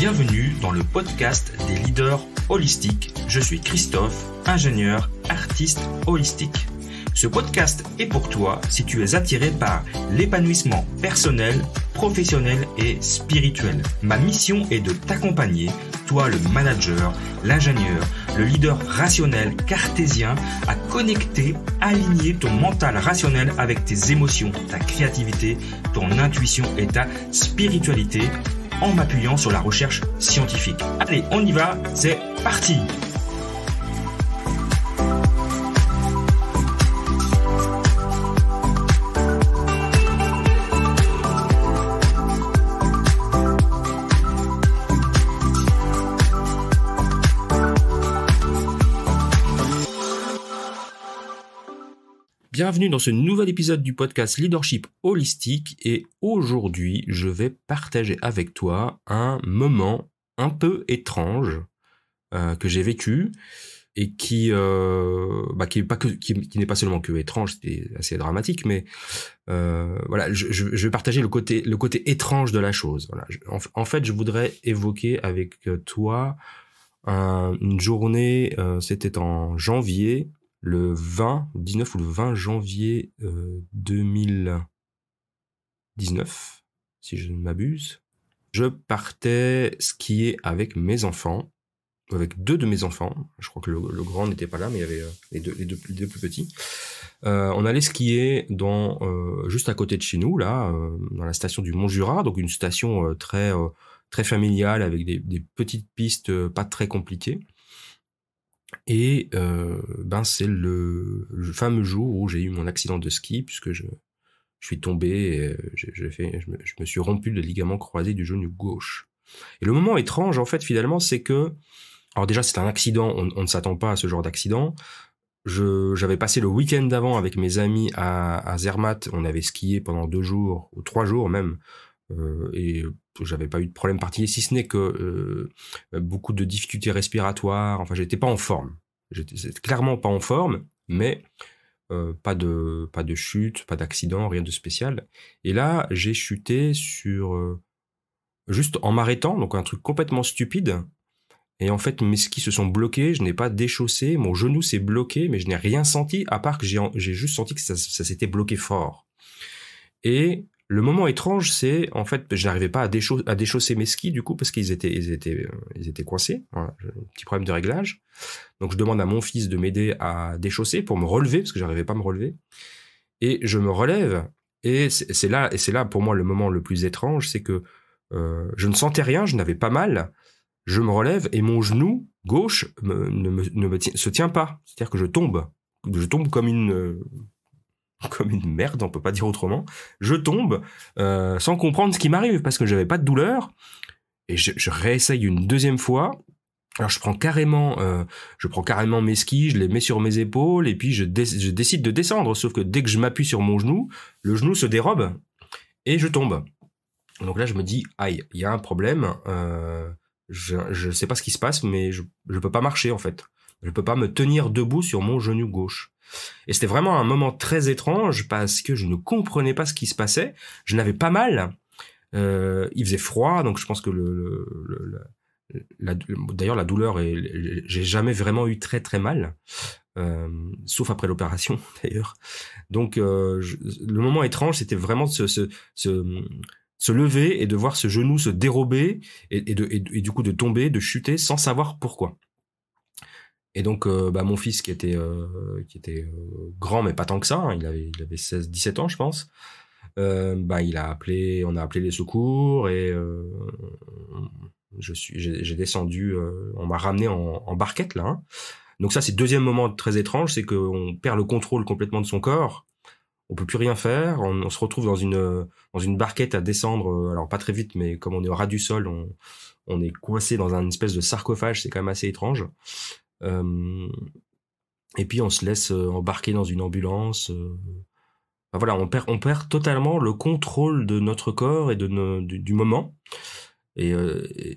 Bienvenue dans le podcast des leaders holistiques. Je suis Christophe, ingénieur, artiste holistique. Ce podcast est pour toi si tu es attiré par l'épanouissement personnel, professionnel et spirituel. Ma mission est de t'accompagner, toi le manager, l'ingénieur, le leader rationnel cartésien, à connecter, aligner ton mental rationnel avec tes émotions, ta créativité, ton intuition et ta spiritualité en m'appuyant sur la recherche scientifique. Allez, on y va, c'est parti! Bienvenue dans ce nouvel épisode du podcast Leadership Holistique et aujourd'hui, je vais partager avec toi un moment un peu étrange que j'ai vécu et qui n'est pas seulement que étrange, c'était assez dramatique, mais voilà, je vais partager le côté étrange de la chose. Voilà. En fait, je voudrais évoquer avec toi une journée, c'était en janvier, le 19 ou le 20 janvier 2019, si je ne m'abuse. Je partais skier avec mes enfants, avec deux de mes enfants. Je crois que le grand n'était pas là, mais il y avait les deux plus petits. On allait skier juste à côté de chez nous, là, dans la station du Mont-Jura, donc une station très familiale, avec des petites pistes pas très compliquées. Et c'est le fameux jour où j'ai eu mon accident de ski, puisque je suis tombé et je me suis rompu le ligament croisé du genou gauche. Et le moment étrange, en fait, finalement, c'est que... Alors déjà, c'est un accident, on ne s'attend pas à ce genre d'accident. J'avais passé le week-end d'avant avec mes amis à Zermatt, on avait skié pendant 2 jours, ou 3 jours même, et j'avais pas eu de problème particulier, si ce n'est que beaucoup de difficultés respiratoires. Enfin, j'étais pas en forme. J'étais clairement pas en forme, mais pas de chute, pas d'accident, rien de spécial. Et là, j'ai chuté juste en m'arrêtant, donc un truc complètement stupide. Et en fait, mes skis se sont bloqués, je n'ai pas déchaussé, mon genou s'est bloqué, mais je n'ai rien senti, à part que j'ai juste senti que ça s'était bloqué fort. Et le moment étrange, c'est, en fait, je n'arrivais pas à déchausser mes skis, du coup, parce qu'ils étaient coincés. Voilà, j'ai un petit problème de réglage. Donc, je demande à mon fils de m'aider à déchausser pour me relever, parce que j'arrivais pas à me relever. Et je me relève, et c'est là, pour moi, le moment le plus étrange, c'est que je ne sentais rien, je n'avais pas mal. Je me relève, et mon genou gauche se tient pas. C'est-à-dire que je tombe comme une merde, on peut pas dire autrement. Je tombe sans comprendre ce qui m'arrive parce que j'avais pas de douleur et je réessaye une deuxième fois. Alors je prends carrément mes skis, je les mets sur mes épaules et puis je décide de descendre. Sauf que dès que je m'appuie sur mon genou, le genou se dérobe et je tombe. Donc là je me dis aïe, il y a un problème. Je sais pas ce qui se passe, mais je peux pas marcher en fait. Je peux pas me tenir debout sur mon genou gauche. Et c'était vraiment un moment très étrange parce que je ne comprenais pas ce qui se passait. Je n'avais pas mal. Il faisait froid, donc je pense que d'ailleurs la douleur, j'ai jamais vraiment eu très très mal, sauf après l'opération d'ailleurs. Donc le moment étrange, c'était vraiment de se lever et de voir ce genou se dérober et du coup de tomber, de chuter sans savoir pourquoi. Et donc, mon fils qui était grand, mais pas tant que ça, hein, il avait 17 ans, je pense. On a appelé les secours et j'ai descendu. On m'a ramené en barquette là. Hein. Donc ça, c'est le deuxième moment très étrange, c'est qu'on perd le contrôle complètement de son corps. On peut plus rien faire. On se retrouve dans une barquette à descendre. Alors pas très vite, mais comme on est au ras du sol, on est coincé dans une espèce de sarcophage. C'est quand même assez étrange. Et puis on se laisse embarquer dans une ambulance. Voilà, on perd totalement le contrôle de notre corps et du moment. Et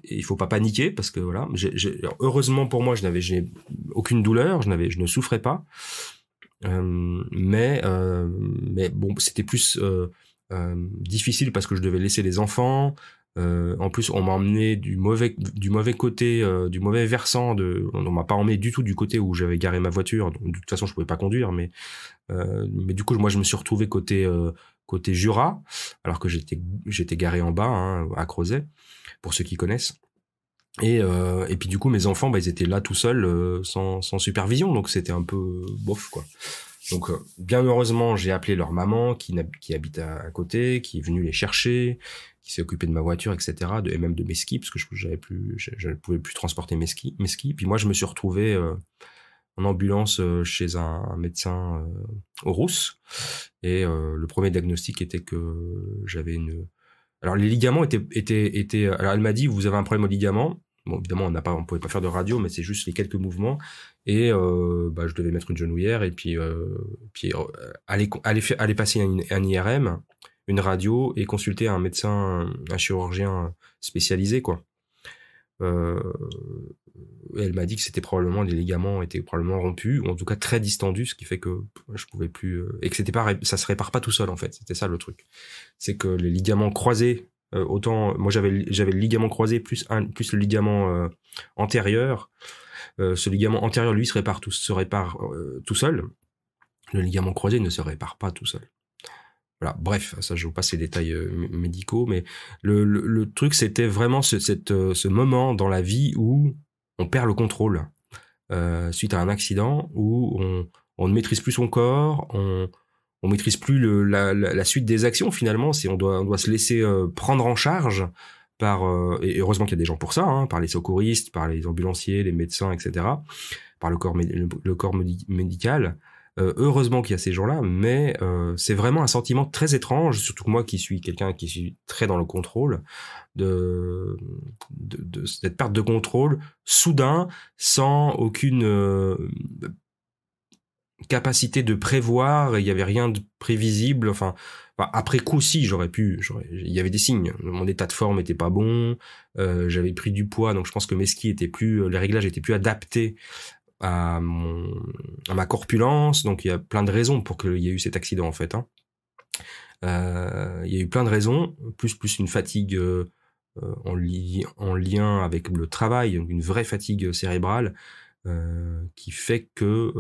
il faut pas paniquer parce que voilà, heureusement pour moi, je n'ai aucune douleur, je ne souffrais pas. Mais bon, c'était plus difficile parce que je devais laisser les enfants. En plus, on m'a emmené du mauvais côté, du mauvais versant. On m'a pas emmené du tout du côté où j'avais garé ma voiture. Donc, de toute façon, je pouvais pas conduire, mais du coup, moi, je me suis retrouvé côté Jura, alors que j'étais garé en bas, hein, à Crozet, pour ceux qui connaissent. Et puis du coup, mes enfants, ils étaient là tout seuls, sans supervision, donc c'était un peu bof, quoi. Donc, bien heureusement, j'ai appelé leur maman qui habite à côté, qui est venue les chercher, qui s'est occupée de ma voiture, etc., et même de mes skis, parce que je ne pouvais plus transporter mes skis. Puis moi, je me suis retrouvé en ambulance chez un médecin au Rousse, et le premier diagnostic était que j'avais une... Alors, les ligaments étaient... Alors, elle m'a dit, vous avez un problème au ligament. Bon, évidemment, on pouvait pas faire de radio, mais c'est juste les quelques mouvements. Et je devais mettre une genouillère et puis aller passer un IRM, une radio et consulter un médecin, un chirurgien spécialisé, quoi. Et elle m'a dit que les ligaments étaient probablement rompus, ou en tout cas très distendus, ce qui fait que je pouvais plus, et que ça se répare pas tout seul, en fait. C'était ça le truc. C'est que les ligaments croisés, autant, moi j'avais le ligament croisé plus le ligament antérieur. Ce ligament antérieur, lui, se répare tout seul. Le ligament croisé ne se répare pas tout seul. Voilà, bref, ça je vous passe les détails médicaux, mais le truc, c'était vraiment ce moment dans la vie où on perd le contrôle suite à un accident, où on ne maîtrise plus son corps, on maîtrise plus la suite des actions, finalement. On doit se laisser prendre en charge et heureusement qu'il y a des gens pour ça, hein, par les secouristes, par les ambulanciers, les médecins, etc., par le corps médical. Heureusement qu'il y a ces gens-là, mais c'est vraiment un sentiment très étrange, surtout que moi qui suis quelqu'un qui suis très dans le contrôle, de cette perte de contrôle soudain, sans aucune capacité de prévoir. Il y avait rien de prévisible. Enfin, après coup, si il y avait des signes. Mon état de forme était pas bon. J'avais pris du poids, donc je pense que mes skis les réglages étaient plus adaptés à ma corpulence. Donc il y a plein de raisons pour qu'il y ait eu cet accident, en fait, hein. Il y a eu plein de raisons, plus une fatigue en lien avec le travail, une vraie fatigue cérébrale qui fait que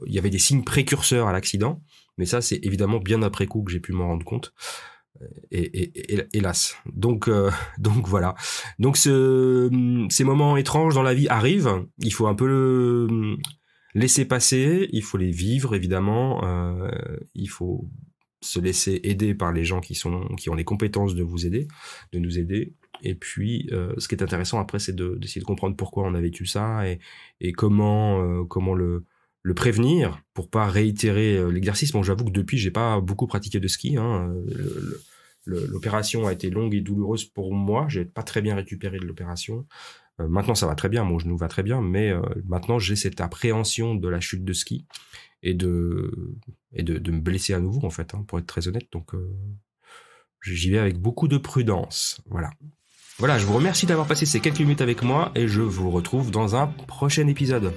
il y avait des signes précurseurs à l'accident, mais ça c'est évidemment bien après coup que j'ai pu m'en rendre compte. Et hélas. Donc voilà. Donc ces moments étranges dans la vie arrivent. Il faut un peu laisser passer. Il faut les vivre, évidemment. Il faut se laisser aider par les gens qui ont les compétences de nous aider. Et puis, ce qui est intéressant après, c'est d'essayer de comprendre pourquoi on a vécu ça et comment le prévenir pour pas réitérer l'exercice. Bon, j'avoue que depuis, j'ai pas beaucoup pratiqué de ski, hein. L'opération a été longue et douloureuse pour moi. J'ai pas très bien récupéré de l'opération. Maintenant, ça va très bien. Mon genou va très bien, mais maintenant, j'ai cette appréhension de la chute de ski et de me blesser à nouveau, en fait, hein, pour être très honnête. Donc, j'y vais avec beaucoup de prudence. Voilà. Voilà, je vous remercie d'avoir passé ces quelques minutes avec moi et je vous retrouve dans un prochain épisode.